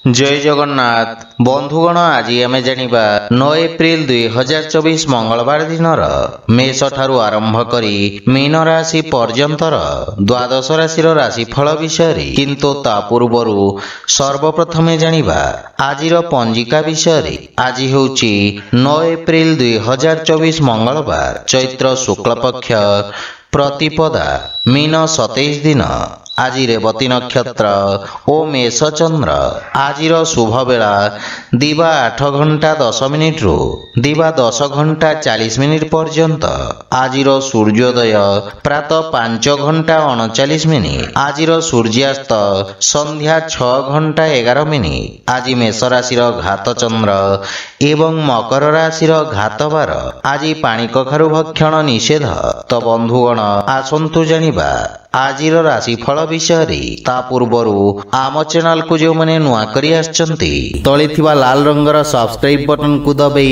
जय जगन्नाथ बंधुगण आज आम जानिबा 9 एप्रिल 2024 मंगलवार दिन मेष ठारू आरंभ करी मीन राशि पर्यंतर द्वादश राशि राशिफल विषय किंतु ता पूर्व सर्वप्रथमे जानिबा आजिर पंजिका विषय। आज होउची 9 एप्रिल 2024 मंगलवार चैत्र शुक्ल पक्ष प्रतिपदा मीन 27 दिन। आज रेवती नक्षत्र ओ मेष चंद्र। आजिर शुभ बेला दिवा 8 घंटा 10 मिनिट रु दिवा 10 घंटा 40 मिनिट पर्यंत। आजिर सूर्योदय प्रातः 5 घंटा 39 मिनिट। आजिर सूर्यास्त संध्या 6 घंटा 11 मिनिट। आज मेष राशि घात चंद्र एवं मकर राशि घात बार। आज पानी कखारु भक्षण निषेध। तो बंधुगण आसंतु जानिबा आजिर राशिफल विषय। ता पूर्वर आम चैनल को जो मैंने नुआ करी आछंती तळे थिबा लाल रंगर सब्सक्राइब बटन को दबाई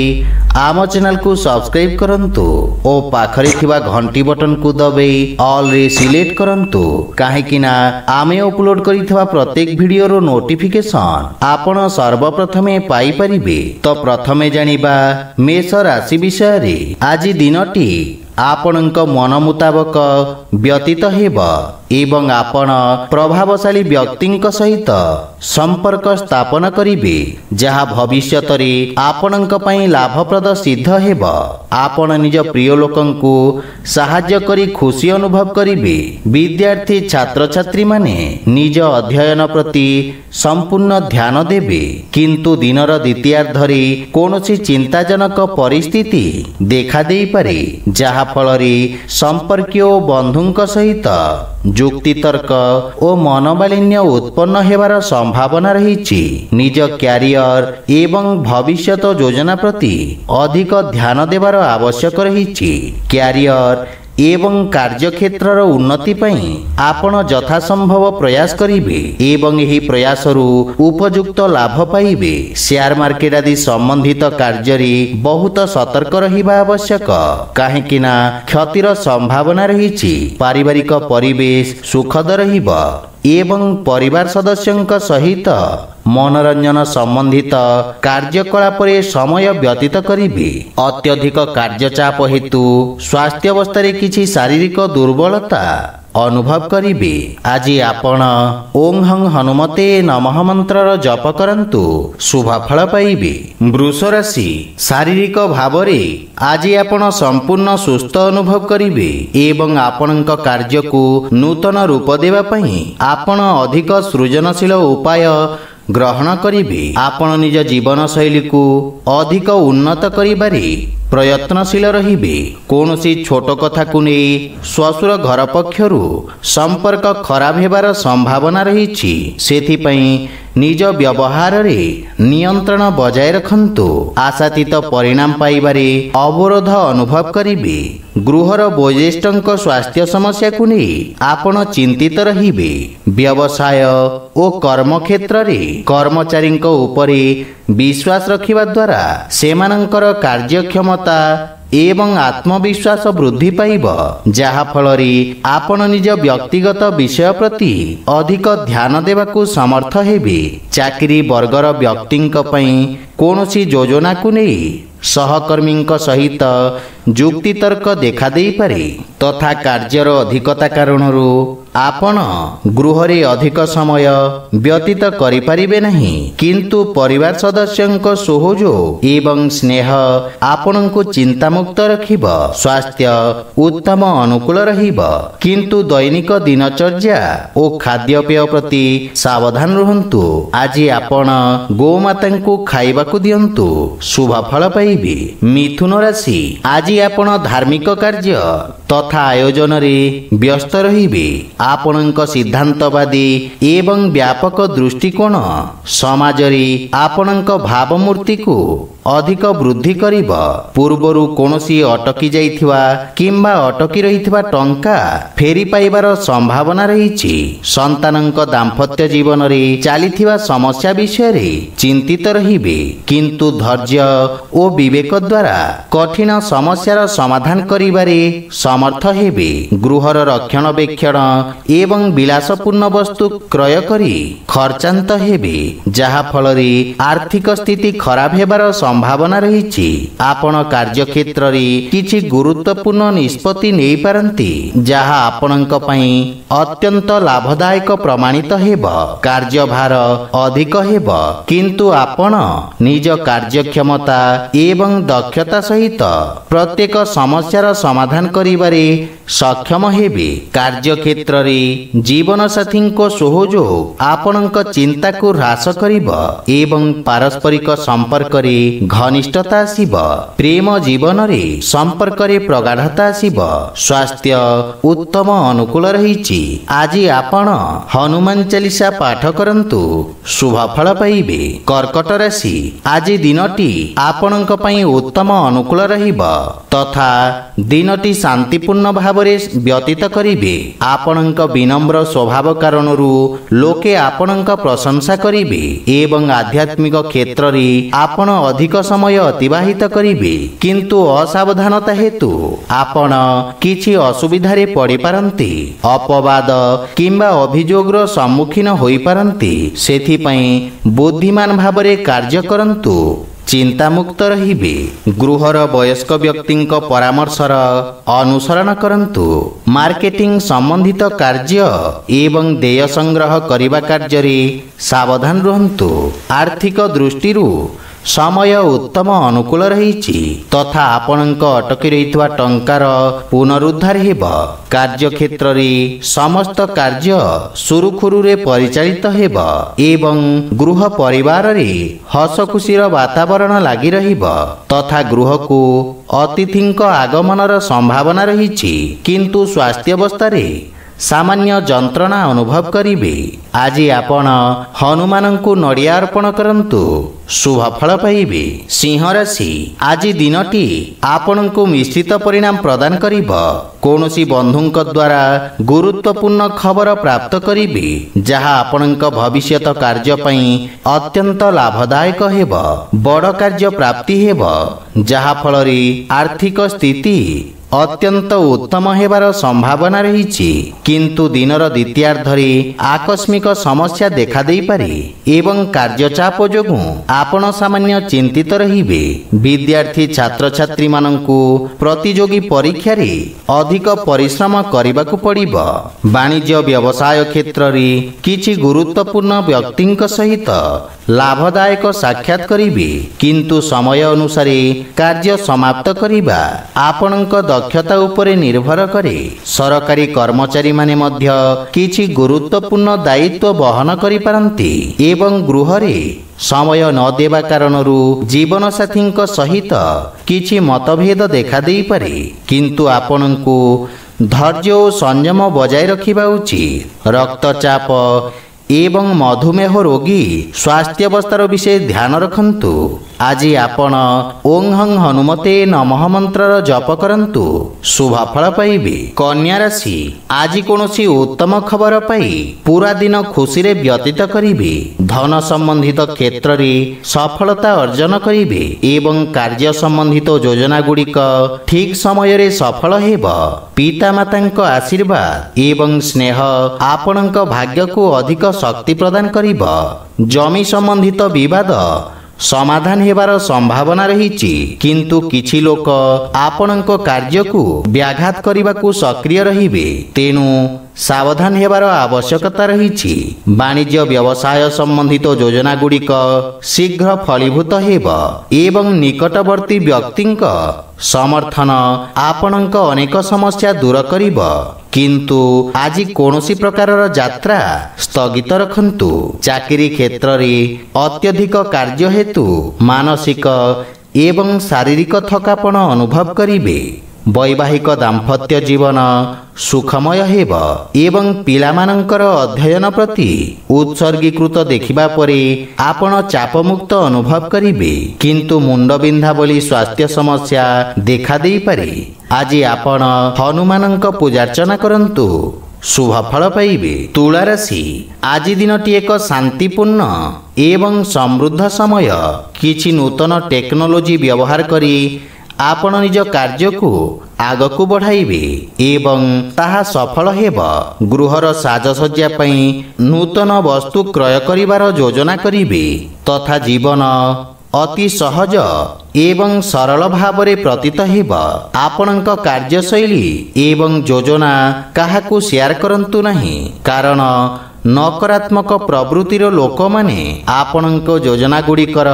आम चैनल को सब्सक्राइब करंतु ओ पाखरे थिबा घंटी बटन को दबाई ऑल रे सिलेक्ट करंतु काहेकि ना आमे अपलोड करिथिबा प्रत्येक वीडियो रो नोटिफिकेशन आपण सर्वप्रथमे पाई परिबे। तो प्रथमे जानिबा मेष राशि विषय। आज दिनटी आपणक मन मुताबक व्यतीत हेब एवं आपण प्रभावशाली व्यक्तिंक सहित संपर्क स्थापन करिवे जहा भविष्यत रे आपणक पई लाभप्रद सिद्ध हेब। आपण निज प्रिय लोकंकु सहाय्य करी खुशी अनुभव करिवे। विद्यार्थी छात्र छात्री माने निज अध्ययन प्रति संपूर्ण ध्यान देवे किंतु दिनर द्वितीयार्धरे कोनोसी चिंताजनक परिस्थिति देखा देई पारे जहा फलरे संपर्कीय बंधुंक सहित जुक्ति तर्क और मनोमालिन्य उत्पन्न हेबार संभावना रही। निज क्यारियर एवं भविष्यत योजना प्रति अधिक ध्यान देवार आवश्यक रही। क्यारियर एवं कार्यक्षेत्र उन्नति पई आपण यथासंभव प्रयास करिवे एवं यही प्रयास रु उपयुक्त लाभ पाइबे। शेयर मार्केट आदि संबंधित कार्य रे बहुत सतर्क रहिबा आवश्यक काहेकि ना क्षतिर संभावना रही। पारिवारिक परिवेश सुखद रहिबो एवं परिवार सदस्यंक सहित मनोरंजन संबंधित कार्यकलाप समय व्यतीत करिवे। अत्यधिक कार्यचाप हेतु स्वास्थ्य अवस्था किछि शारीरिक दुर्बलता अनुभव करिवे। आज आपण ओं हं हनुमते नमः मंत्र जप करंतु शुभ फल पाइबे। वृष राशि शारीरिक भावरे आज आपण संपूर्ण सुस्थ अनुभव करिवे एवं आपणक कार्य को नूतन रूप देवा पई आपण अधिक सृजनशील उपाय ग्रहण करिवे। आपण निज जीवन शैली को अधिक उन्नत करिबारे प्रयत्नशील रहिबे। कोनोसी छोट कथा को नै ससुर घर पक्षरु संपर्क खराब हेबार संभावना रही। सेथि पई निज व्यवहार रे नियंत्रण बजाय रखंतु। आशातीत परिणाम पाइबारे अवरोध अनुभव करिवे। गृहर वयोज्येष्ठंक स्वास्थ्य समस्या को नै आपण चिंतित रहिबे। व्यवसाय ओ कर्म क्षेत्र रे कर्मचारींक उपरे विश्वास रखिबा द्वारा सेमानंकर कार्यक्षमता एवं आत्मविश्वास वृद्धि पाइब जहा फलरे आपण निज व्यक्तिगत विषय प्रति अधिक ध्यान देवाकू समर्थ हेबे। चाकरी वर्गर व्यक्तिंक पई कोनोसी योजना को नै सहकर्मींक सहित जुक्ति तर्क देखा देई पारे तथा कार्यर अधिकता कारणरू आपण गृहरे अधिक समय व्यतीत करि परिबे नहीं किंतु परिवार सदस्यंक सहयोग एवं स्नेह आपणको चिंता मुक्त रखिब। स्वास्थ्य उत्तम अनुकूल रहिब किंतु दैनिक दिनचर्या ओ खाद्यपेय प्रति सावधान रहंतु। आज आपण गोमातांको खाइबाकू दियंतु शुभ फल पाइबे। मिथुन राशि आज आपण धार्मिक कार्य तथा आयोजन रे व्यस्त रहिबे। आपणक सिद्धांतवादी एवं व्यापक दृष्टिकोण समाज रे आपणक भावमूर्ति को ଅଧିକ ବୃଦ୍ଧି କରିବ। ପୂର୍ବରୁ କୌଣସି ଅଟକି ଯାଇଥିବା କିମ୍ବା ଅଟକି ରହିଥିବା ଟଙ୍କା ଫେରି ପାଇବାର ସମ୍ଭାବନା ରହିଛି। ସନ୍ତାନଙ୍କ ଦାମ୍ପତ୍ୟ ଜୀବନରେ ଚାଲିଥିବା ସମସ୍ୟା ବିଷୟରେ ଚିନ୍ତିତ ରହିବେ, କିନ୍ତୁ ଧୈର୍ଯ୍ୟ ଓ ବିବେକ ଦ୍ୱାରା କଠିନ ସମସ୍ୟାର ସମାଧାନ କରିବାରେ ସମର୍ଥ ହେବେ। ଗୃହର ରକ୍ଷଣାବେକ୍ଷଣ ଏବଂ ବିଳାସପୂର୍ଣ୍ଣ ବସ୍ତୁ କ୍ରୟ କରି ଖର୍ଚ୍ଚାନ୍ତ ହେବେ, ଯାହା ଫଳରେ ଆର୍ଥିକ ସ୍ଥିତି ଖରାପ ହେବାର ସମ୍ଭାବନା ରହିଛି। ଆପଣ କାର୍ଯ୍ୟକ୍ଷେତ୍ରରେ କିଛି ଗୁରୁତ୍ୱପୂର୍ଣ୍ଣ ନିଷ୍ପତ୍ତି ନେଇପାରନ୍ତି, ଯାହା ଆପଣଙ୍କ ପାଇଁ ଅତ୍ୟନ୍ତ ଲାଭଦାୟକ ପ୍ରମାଣିତ ହେବ। କାର୍ଯ୍ୟଭାର ଅଧିକ ହେବ, କିନ୍ତୁ ଆପଣ ନିଜ କାର୍ଯ୍ୟକ୍ଷମତା ଏବଂ ଦକ୍ଷତା ସହିତ ପ୍ରତ୍ୟେକ ସମସ୍ୟାର ସମାଧାନ କରିବାରେ ସକ୍ଷମ ହେବେ। କାର୍ଯ୍ୟକ୍ଷେତ୍ରରେ ଜୀବନସାଥୀଙ୍କ ସହଯୋଗ ଆପଣଙ୍କ ଚିନ୍ତାକୁ ହ୍ରାସ କରିବ ଏବଂ ପାରସ୍ପରିକ ସମ୍ପର୍କରେ ଘନିଷ୍ଠତା ଆସିବ। ପ୍ରେମ ଜୀବନରେ ସମ୍ପର୍କରେ ପ୍ରଗାଢ଼ତା ଆସିବ। ସ୍ୱାସ୍ଥ୍ୟ ଉତ୍ତମ ଅନୁକୂଳ ରହିଛି। ଆଜି ଆପଣ ହନୁମାନ ଚାଳିଶା ପାଠ କରନ୍ତୁ, ଶୁଭ ଫଳ ପାଇବେ। କର୍କଟ ରାଶି, ଆଜି ଦିନଟି ଆପଣଙ୍କ ପାଇଁ ଉତ୍ତମ ଅନୁକୂଳ ରହିବ ତଥା ଦିନଟି ଶାନ୍ତିପୂର୍ଣ୍ଣ ଭାବରେ ବ୍ୟତୀତ କରିବେ। ଆପଣଙ୍କ ବିନମ୍ର ସ୍ୱଭାବ କାରଣରୁ ଲୋକେ ଆପଣଙ୍କ ପ୍ରଶଂସା କରିବେ ଏବଂ ଆଧ୍ୟାତ୍ମିକ କ୍ଷେତ୍ରରେ ଆପଣ ଅଧିକ ସମୟ ଅତିବାହିତ କରିବେ, କିନ୍ତୁ ଅସାବଧାନତା ହେତୁ ଆପଣ କିଛି ଅସୁବିଧାରେ ପଡ଼ିପାରନ୍ତି। ଅପବାଦ କିମ୍ବା ଅଭିଯୋଗର ସମ୍ମୁଖୀନ ହୋଇପାରନ୍ତି। ସେଥିପାଇଁ ବୁଦ୍ଧିମାନ ଭାବରେ କାର୍ଯ୍ୟ କରନ୍ତୁ, ଚିନ୍ତାମୁକ୍ତ ରହିବେ। ଗୃହର ବୟସ୍କ ବ୍ୟକ୍ତିଙ୍କ ପରାମର୍ଶର ଅନୁସରଣ କରନ୍ତୁ। ମାର୍କେଟିଂ ସମ୍ବନ୍ଧିତ କାର୍ଯ୍ୟ ଏବଂ ଦେୟ ସଂଗ୍ରହ କରିବା କାର୍ଯ୍ୟରେ ସାବଧାନ ରୁହନ୍ତୁ। ଆର୍ଥିକ ଦୃଷ୍ଟିରୁ ସମୟ ଉତ୍ତମ ଅନୁକୂଳ ରହିଛି ତଥା ଆପଣଙ୍କ ଅଟକି ରହିଥିବା ଟଙ୍କାର ପୁନରୁଦ୍ଧାର ହେବ। କାର୍ଯ୍ୟକ୍ଷେତ୍ରରେ ସମସ୍ତ କାର୍ଯ୍ୟ ସୁରୁଖୁରୁରେ ପରିଚାଳିତ ହେବ ଏବଂ ଗୃହ ପରିବାରରେ ହସଖୁସିର ବାତାବରଣ ଲାଗି ରହିବ ତଥା ଗୃହକୁ ଅତିଥିଙ୍କ ଆଗମନର ସମ୍ଭାବନା ରହିଛି, କିନ୍ତୁ ସ୍ୱାସ୍ଥ୍ୟାବସ୍ଥାରେ ସାମାନ୍ୟ ଯନ୍ତ୍ରଣା ଅନୁଭବ କରିବେ। ଆଜି ଆପଣ ହନୁମାନଙ୍କୁ ନଡ଼ିଆ ଅର୍ପଣ କରନ୍ତୁ, ଶୁଭ ଫଳ ପାଇବେ। ସିଂହ ରାଶି, ଆଜି ଦିନଟି ଆପଣଙ୍କୁ ମିଶ୍ରିତ ପରିଣାମ ପ୍ରଦାନ କରିବ। କୌଣସି ବନ୍ଧୁଙ୍କ ଦ୍ୱାରା ଗୁରୁତ୍ୱପୂର୍ଣ୍ଣ ଖବର ପ୍ରାପ୍ତ କରିବେ, ଯାହା ଆପଣଙ୍କ ଭବିଷ୍ୟତ କାର୍ଯ୍ୟ ପାଇଁ ଅତ୍ୟନ୍ତ ଲାଭଦାୟକ ହେବ। ବଡ଼ କାର୍ଯ୍ୟ ପ୍ରାପ୍ତି ହେବ, ଯାହା ଫଳରେ ଆର୍ଥିକ ସ୍ଥିତି ଅତ୍ୟନ୍ତ ଉତ୍ତମ ହେବାର ସମ୍ଭାବନା ରହିଛି, କିନ୍ତୁ ଦିନର ଦ୍ୱିତୀୟାର୍ଦ୍ଧରେ ଆକସ୍ମିକ ସମସ୍ୟା ଦେଖାଦେଇପାରେ ଏବଂ କାର୍ଯ୍ୟଚାପ ଯୋଗୁଁ ଆପଣ ସାମାନ୍ୟ ଚିନ୍ତିତ ରହିବେ। ବିଦ୍ୟାର୍ଥୀ ଛାତ୍ରଛାତ୍ରୀମାନଙ୍କୁ ପ୍ରତିଯୋଗୀ ପରୀକ୍ଷାରେ ଅଧିକ ପରିଶ୍ରମ କରିବାକୁ ପଡ଼ିବ। ବାଣିଜ୍ୟ ବ୍ୟବସାୟ କ୍ଷେତ୍ରରେ କିଛି ଗୁରୁତ୍ୱପୂର୍ଣ୍ଣ ବ୍ୟକ୍ତିଙ୍କ ସହିତ ଲାଭଦାୟକ ସାକ୍ଷାତ କରିବେ, କିନ୍ତୁ ସମୟ ଅନୁସାରେ କାର୍ଯ୍ୟ ସମାପ୍ତ କରିବା ଆପଣଙ୍କ ଦକ୍ଷତା ଉପରେ ନିର୍ଭର କରେ। ସରକାରୀ କର୍ମଚାରୀମାନେ ମଧ୍ୟ କିଛି ଗୁରୁତ୍ୱପୂର୍ଣ୍ଣ ଦାୟିତ୍ୱ ବହନ କରିପାରନ୍ତି ଏବଂ ଗୃହରେ ସମୟ ନ ଦେବା କାରଣରୁ ଜୀବନସାଥୀଙ୍କ ସହିତ କିଛି ମତଭେଦ ଦେଖାଦେଇପାରେ, କିନ୍ତୁ ଆପଣଙ୍କୁ ଧୈର୍ଯ୍ୟ ଓ ସଂଯମ ବଜାୟ ରଖିବା ଉଚିତ। ରକ୍ତଚାପ ଏବଂ ମଧୁମେହ ରୋଗୀ ସ୍ୱାସ୍ଥ୍ୟାବସ୍ଥାର ବିଷୟ ଧ୍ୟାନ ରଖନ୍ତୁ। ଆଜି ଆପଣ ଓଂ ହଂ ହନୁମତେ ନମଃ ମନ୍ତ୍ରର ଜପ କରନ୍ତୁ, ଶୁଭ ଫଳ ପାଇବେ। କନ୍ୟା ରାଶି, ଆଜି କୌଣସି ଉତ୍ତମ ଖବର ପାଇ ପୁରା ଦିନ ଖୁସିରେ ବ୍ୟତୀତ କରିବେ। ଧନ ସମ୍ବନ୍ଧିତ କ୍ଷେତ୍ରରେ ସଫଳତା ଅର୍ଜନ କରିବେ ଏବଂ କାର୍ଯ୍ୟ ସମ୍ବନ୍ଧିତ ଯୋଜନା ଗୁଡ଼ିକ ଠିକ୍ ସମୟରେ ସଫଳ ହେବ। ପିତାମାତାଙ୍କ ଆଶୀର୍ବାଦ ଏବଂ ସ୍ନେହ ଆପଣଙ୍କ ଭାଗ୍ୟକୁ ଅଧିକ ଶକ୍ତି ପ୍ରଦାନ କରିବ। ଜମି ସମ୍ବନ୍ଧିତ ବିବାଦ ସମାଧାନ ହେବାର ସମ୍ଭାବନା ରହିଛି, କିନ୍ତୁ କିଛି ଲୋକ ଆପଣଙ୍କ କାର୍ଯ୍ୟକୁ ବ୍ୟାଘାତ କରିବାକୁ ସକ୍ରିୟ ରହିବେ, ତେଣୁ ସାବଧାନ ହେବାର ଆବଶ୍ୟକତା ରହିଛି। ବାଣିଜ୍ୟ ବ୍ୟବସାୟ ସମ୍ବନ୍ଧିତ ଯୋଜନା ଗୁଡ଼ିକ ଶୀଘ୍ର ଫଳୀଭୂତ ହେବ ଏବଂ ନିକଟବର୍ତ୍ତୀ ବ୍ୟକ୍ତିଙ୍କ ସମର୍ଥନ ଆପଣଙ୍କ ଅନେକ ସମସ୍ୟା ଦୂର କରିବ, କିନ୍ତୁ ଆଜି କୌଣସି ପ୍ରକାରର ଯାତ୍ରା ସ୍ଥଗିତ ରଖନ୍ତୁ। ଚାକିରି କ୍ଷେତ୍ରରେ ଅତ୍ୟଧିକ କାର୍ଯ୍ୟ ହେତୁ ମାନସିକ ଏବଂ ଶାରୀରିକ ଥକାପଣ ଅନୁଭବ କରିବେ। वैवाहिक दाम्पत्य जीवन सुखमय हेब एवं पिलामानंकर अध्ययन प्रति उत्सर्गीकृत देखिबा परे आपण चापमुक्त अनुभव करिवे, किंतु मुंडबिंधा बोली स्वास्थ्य समस्या देखा देई पारे। आज आपण हनुमानंक पूजार्चना करंतु, शुभ फल पाइबे। तुला राशि, आज दिनटी एक शांतिपूर्ण एवं समृद्ध समय। किछि नूतन टेक्नोलोजी व्यवहार करी आपण निज कार्य को आगकू बढ़ाइबे एवं ताहा सफल हेब। गृहर साजसज्जा पई नूतन वस्तु क्रय करिवार योजना करिबे तथा जीवन अति सहज एवं सरल भावरे प्रतीत हेब। आपणक कार्यशैली एवं योजना काहाकू शेयर करंतु नहीं, कारण नकारात्मक प्रवृत्तिर लोक माने आपणक योजना गुड़िकर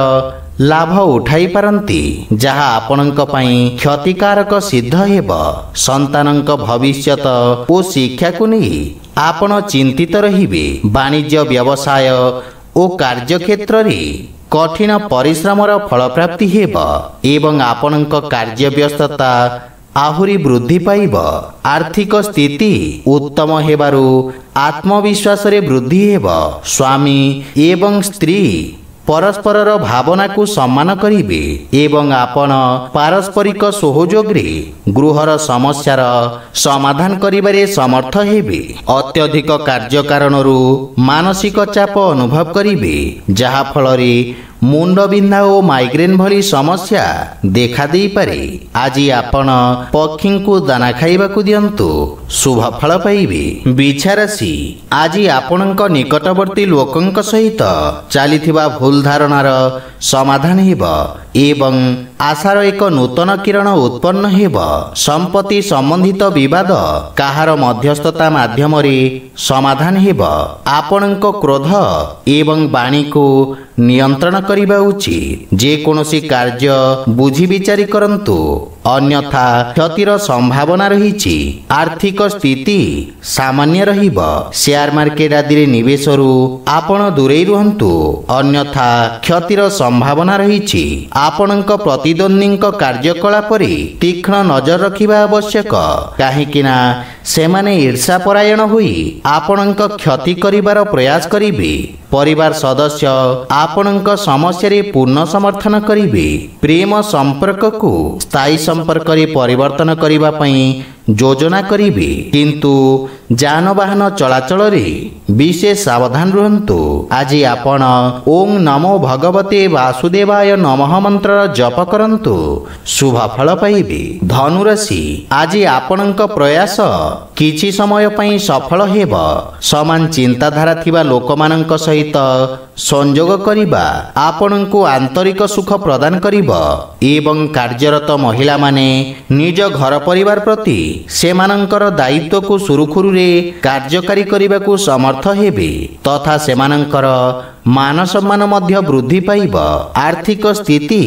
लाभ उठाई पारंती, जहा आपणक पई क्षतिकारक सिद्ध हेब। संतानक भविष्यत ओ शिक्षा को नहीं आपण चिंतित रहिबे। वाणिज्य व्यवसाय ओ कार्य क्षेत्र रे कठिन परिश्रमर फलप्राप्ति हेब एवं आपणक कार्य व्यस्तता आहुरी वृद्धि पाइब। आर्थिक स्थिति उत्तम हेबारु आत्मविश्वास रे वृद्धि हेब। स्वामी एवं स्त्री परस्परर भावना को सम्मान करिवे एवं आपण पारस्परिक सहयोग रे गृहर समस्यार समाधान करिबारे समर्थ हेबे। अत्यधिक कार्य कारणरू मानसिक चाप अनुभव करिवे, जहा फलरे मुंडबिंधा और माइग्रेन भली समस्या देखा दे पारे। आज आपण पक्षी को दाना खाइबा को दियंतु, शुभ फल पाइबे। बिछा राशि, आज आपणक निकटवर्ती लोकंक सहित चलीथिबा भूल धारणार समाधान हेब एवं आशार एक नूतन किरण उत्पन्न हेब। संपत्ति संबंधित विवाद काहार मध्यस्थता माध्यम समाधान हेब। आपणक क्रोध एवं वाणी को नियंत्रण करिबा उचित। जे कोनोसी कार्य बुझी विचारी करंतु, अन्यथा क्षतिर संभावना रहिछि। आर्थिक स्थिति सामान्य रहिब। शेयर मार्केट आदि निवेशरू आपण दूरेई रुहंतु, अन्यथा क्षतिर संभावना रहिछि। आपणक प्रतिद्वंदीक कार्यकलाप तीक्ष्ण नजर रखिबा आवश्यक, काहेकिना सेमाने ईर्षापरायण होई आपणक क्षति करिबार प्रयास करिवे। परिवार सदस्य आपणक समस्या रे पूर्ण समर्थन करिवे। प्रेम संपर्क को स्थायी संपर्क रे परिवर्तन करिबा पई योजना करिवे, किंतु जानवाहन चलाचल रे विशेष सावधान रहंतु। आज आपण ओम नमो भगवते वासुदेवाय नमः मंत्र जप करंतु, शुभ फल पाइबे। धनुराशि, आज आपणक प्रयास किछि समय पई सफल हेब। समान चिंताधारा थिबा लोकमानंक सहित संयोग करिबा आपणको आंतरिक सुख प्रदान करिब एवं कार्यरत महिला माने निज घर परिवार प्रति सेमानंकर दायित्व को सुरुखुरु रे कार्यकारी करिबा को समर्थ हेबे तथा सेमानंकर मान सम्मान मध्य वृद्धि पाइब। आर्थिक स्थिति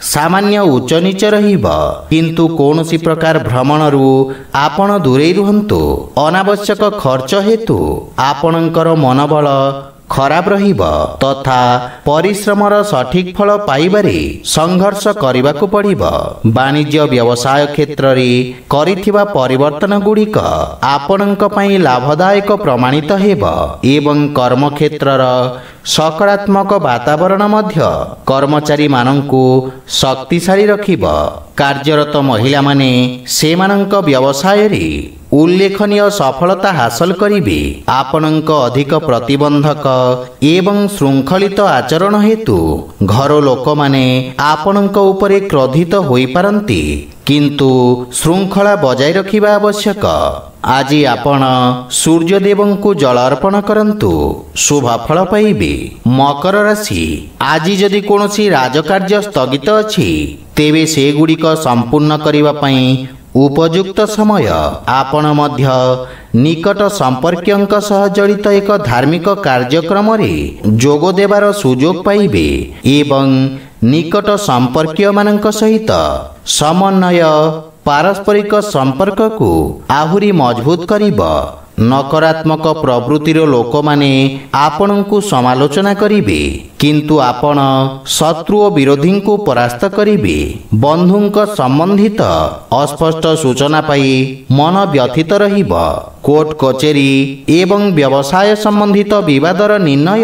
सामान्य उच्च नीच रहिब, किंतु कौनसी प्रकार भ्रमणरू आपण दूरेई रुहंतु। अनावश्यक खर्च हेतु आपणकर मनोबल खराब रहिब तथा परिश्रमर सठिक फल पाइबारे संघर्ष करिबाकू पड़िब। वाणिज्य व्यवसाय क्षेत्र रे करिथिबा परिवर्तन गुड़िक आपणक पई लाभदायक प्रमाणित हेब एवं कर्म क्षेत्रर सकारात्मक वातावरण मध्य कर्मचारी मानंकु शक्तिशाली रखिब। कार्यरत महिला माने सेमानंक व्यवसाय रे उल्लेखनीय सफलता हासिल करिवे। आपणक अधिक प्रतिबंधक एवं श्रृंखलित आचरण हेतु घर लोक माने आपणक उपरे क्रोधित होई पारंती, किंतु श्रृंखला बजाय रखिबा आवश्यक। आज आपण सूर्यदेव को जल अर्पण करंतु, शुभ फल पाइबे। मकर राशि, आज जदि कोनोसी राजकार्य स्थगित अछि तेबे से गुड़िक संपूर्ण करिबा पई उपयुक्त समय। आपण मध्य निकट संपर्कयंक सह जड़ित एक धार्मिक कार्यक्रम रे जोग देवार सुजोग पाइबे एवं निकट संपर्कीय मानक सहित समन्वय पारस्परिक संपर्क को आहुरी मजबूत करिब। ନକାରାତ୍ମକ ପ୍ରବୃତ୍ତିର ଲୋକମାନେ ଆପଣଙ୍କୁ ସମାଲୋଚନା କରିବେ, କିନ୍ତୁ ଆପଣ ଶତ୍ରୁ ଓ ବିରୋଧୀଙ୍କୁ ପରାସ୍ତ କରିବେ। ବନ୍ଧୁଙ୍କ ସମ୍ବନ୍ଧିତ ଅସ୍ପଷ୍ଟ ସୂଚନା ପାଇ ମନ ବ୍ୟଥିତ ରହିବ। କୋର୍ଟ କଚେରୀ ଏବଂ ବ୍ୟବସାୟ ସମ୍ବନ୍ଧିତ ବିବାଦର ନିର୍ଣ୍ଣୟ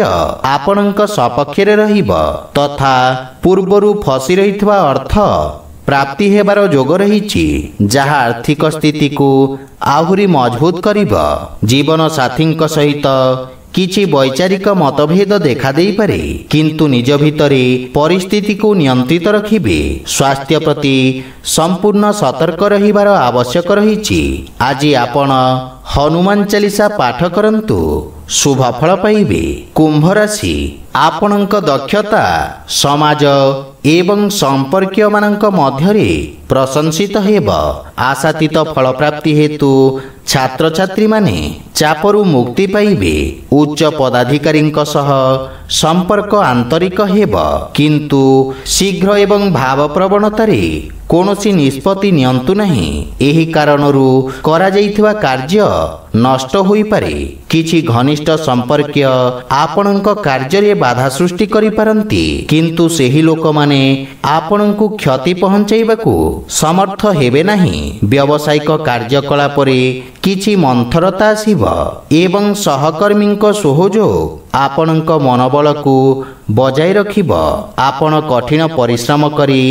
ଆପଣଙ୍କ ସପକ୍ଷରେ ରହିବ ତଥା ପୂର୍ବରୁ ଫସି ରହିଥିବା ଅର୍ଥ ପ୍ରାପ୍ତି ହେବାର ଯୋଗ ରହିଛି, ଯାହା ଆର୍ଥିକ ସ୍ଥିତିକୁ ଆହୁରି ମଜବୁତ କରିବ। ଜୀବନ ସାଥୀଙ୍କ ସହିତ କିଛି ବୈଚାରିକ ମତଭେଦ ଦେଖାଦେଇପାରେ, କିନ୍ତୁ ନିଜ ଭିତରେ ପରିସ୍ଥିତିକୁ ନିୟନ୍ତ୍ରିତ ରଖିବେ। ସ୍ୱାସ୍ଥ୍ୟ ପ୍ରତି ସମ୍ପୂର୍ଣ୍ଣ ସତର୍କ ରହିବାର ଆବଶ୍ୟକ ରହିଛି। ଆଜି ଆପଣ ହନୁମାନ ଚାଳିଶା ପାଠ କରନ୍ତୁ, ଶୁଭ ଫଳ ପାଇବେ। କୁମ୍ଭ ରାଶି, ଆପଣଙ୍କ ଦକ୍ଷତା ସମାଜ ଏବଂ ସମ୍ପର୍କୀୟମାନଙ୍କ ମଧ୍ୟରେ ପ୍ରଶଂସିତ ହେବ। ଆଶାତୀତ ଫଳପ୍ରାପ୍ତି ହେତୁ ଛାତ୍ରଛାତ୍ରୀମାନେ ଚାପରୁ ମୁକ୍ତି ପାଇବେ। ଉଚ୍ଚ ପଦାଧିକାରୀଙ୍କ ସହ ସମ୍ପର୍କ ଆନ୍ତରିକ ହେବ, କିନ୍ତୁ ଶୀଘ୍ର ଏବଂ ଭାବପ୍ରବଣତାରେ କୌଣସି ନିଷ୍ପତ୍ତି ନିଅନ୍ତୁ ନାହିଁ। ଏହି କାରଣରୁ କରାଯାଇଥିବା କାର୍ଯ୍ୟ ନଷ୍ଟ ହୋଇପାରେ। କିଛି ଘନିଷ୍ଠ ସମ୍ପର୍କୀୟ ଆପଣଙ୍କ କାର୍ଯ୍ୟରେ ବାଧା ସୃଷ୍ଟି କରିପାରନ୍ତି, କିନ୍ତୁ ସେହି ଲୋକମାନେ ଆପଣଙ୍କୁ କ୍ଷତି ପହଞ୍ଚାଇବାକୁ ସମର୍ଥ ହେବେ ନାହିଁ। ବ୍ୟବସାୟିକ କାର୍ଯ୍ୟକଳାପରେ କିଛି ମନ୍ଥରତା ଆସିବ ଏବଂ ସହକର୍ମୀଙ୍କ ସହଯୋଗ ଆପଣଙ୍କ ମନୋବଳକୁ ବଜାୟ ରଖିବ। ଆପଣ କଠିନ ପରିଶ୍ରମ କରି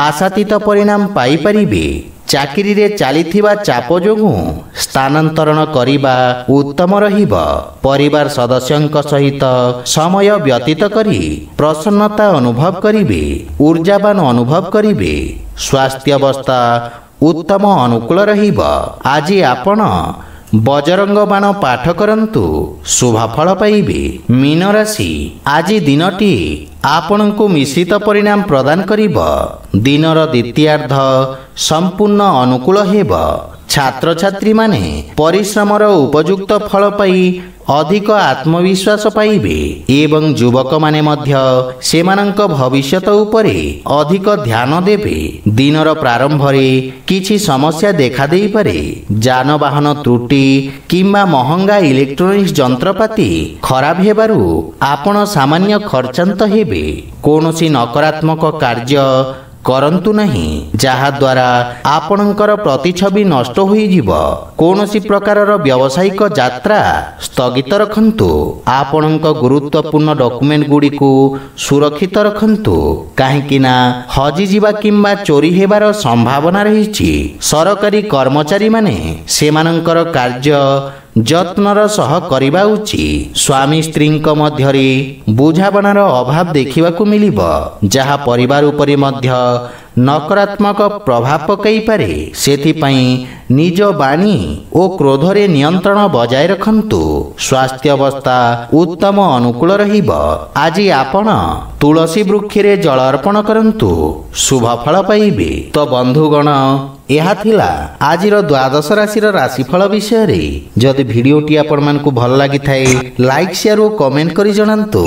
ଆଶାତୀତ ପରିଣାମ ପାଇପାରିବେ। ଚାକିରିରେ ଚାଲିଥିବା ଚାପ ଯୋଗୁଁ ସ୍ଥାନାନ୍ତରଣ କରିବା ଉତ୍ତମ ରହିବ। ପରିବାର ସଦସ୍ୟଙ୍କ ସହିତ ସମୟ ବ୍ୟତୀତ କରି ପ୍ରସନ୍ନତା ଅନୁଭବ କରିବେ। ଊର୍ଜାବାନ ଅନୁଭବ କରିବେ। ସ୍ୱାସ୍ଥ୍ୟାବସ୍ଥା ଉତ୍ତମ ଅନୁକୂଳ ରହିବ। ଆଜି ଆପଣ ବଜରଙ୍ଗ ବାଣ ପାଠ କରନ୍ତୁ, ଶୁଭ ଫଳ ପାଇବେ। ମୀନ ରାଶି, ଆଜି ଦିନଟି ଆପଣଙ୍କୁ ମିଶ୍ରିତ ପରିଣାମ ପ୍ରଦାନ କରିବ। ଦିନର ଦ୍ୱିତୀୟାର୍ଧ ସମ୍ପୂର୍ଣ୍ଣ ଅନୁକୂଳ ହେବ। ଛାତ୍ରଛାତ୍ରୀମାନେ ପରିଶ୍ରମର ଉପଯୁକ୍ତ ଫଳ ପାଇ ଅଧିକ ଆତ୍ମବିଶ୍ୱାସ ପାଇବେ ଏବଂ ଯୁବକମାନେ ମଧ୍ୟ ସେମାନଙ୍କ ଭବିଷ୍ୟତ ଉପରେ ଅଧିକ ଧ୍ୟାନ ଦେବେ। ଦିନର ପ୍ରାରମ୍ଭରେ କିଛି ସମସ୍ୟା ଦେଖାଦେଇପାରେ। ଯାନବାହନ ତ୍ରୁଟି କିମ୍ବା ମହଙ୍ଗା ଇଲେକ୍ଟ୍ରୋନିକ୍ସ ଯନ୍ତ୍ରପାତି ଖରାପ ହେବାରୁ ଆପଣ ସାମାନ୍ୟ ଖର୍ଚ୍ଚାନ୍ତ ହେବେ। କୌଣସି ନକାରାତ୍ମକ କାର୍ଯ୍ୟ କରନ୍ତୁ ନାହିଁ, ଯାହାଦ୍ୱାରା ଆପଣଙ୍କର ପ୍ରତିଛବି ନଷ୍ଟ ହୋଇଯିବ। କୌଣସି ପ୍ରକାରର ବ୍ୟବସାୟିକ ଯାତ୍ରା ସ୍ଥଗିତ ରଖନ୍ତୁ। ଆପଣଙ୍କ ଗୁରୁତ୍ୱପୂର୍ଣ୍ଣ ଡକ୍ୟୁମେଣ୍ଟ ଗୁଡ଼ିକୁ ସୁରକ୍ଷିତ ରଖନ୍ତୁ, କାହିଁକି ନା ହଜିଯିବା କିମ୍ବା ଚୋରି ହେବାର ସମ୍ଭାବନା ରହିଛି। ସରକାରୀ କର୍ମଚାରୀମାନେ ସେମାନଙ୍କର କାର୍ଯ୍ୟ ଯତ୍ନର ସହ କରିବା ଉଚିତ। ସ୍ୱାମୀ ସ୍ତ୍ରୀଙ୍କ ମଧ୍ୟରେ ବୁଝାମଣାର ଅଭାବ ଦେଖିବାକୁ ମିଳିବ, ଯାହା ପରିବାର ଉପରେ ମଧ୍ୟ ନକାରାତ୍ମକ ପ୍ରଭାବ ପକାଇପାରେ। ସେଥିପାଇଁ ନିଜ ବାଣୀ ଓ କ୍ରୋଧରେ ନିୟନ୍ତ୍ରଣ ବଜାୟ ରଖନ୍ତୁ। ସ୍ୱାସ୍ଥ୍ୟାବସ୍ଥା ଉତ୍ତମ ଅନୁକୂଳ ରହିବ। ଆଜି ଆପଣ ତୁଳସୀ ବୃକ୍ଷରେ ଜଳ ଅର୍ପଣ କରନ୍ତୁ, ଶୁଭ ଫଳ ପାଇବେ। ତ ବନ୍ଧୁଗଣ, ଏହା ଥିଲା ଆଜିର ଦ୍ୱାଦଶ ରାଶିର ରାଶିଫଳ ବିଷୟରେ। ଯଦି ଭିଡ଼ିଓଟି ଆପଣମାନଙ୍କୁ ଭଲ ଲାଗିଥାଏ, ଲାଇକ୍, ସେୟାର ଓ କମେଣ୍ଟ କରି ଜଣାନ୍ତୁ।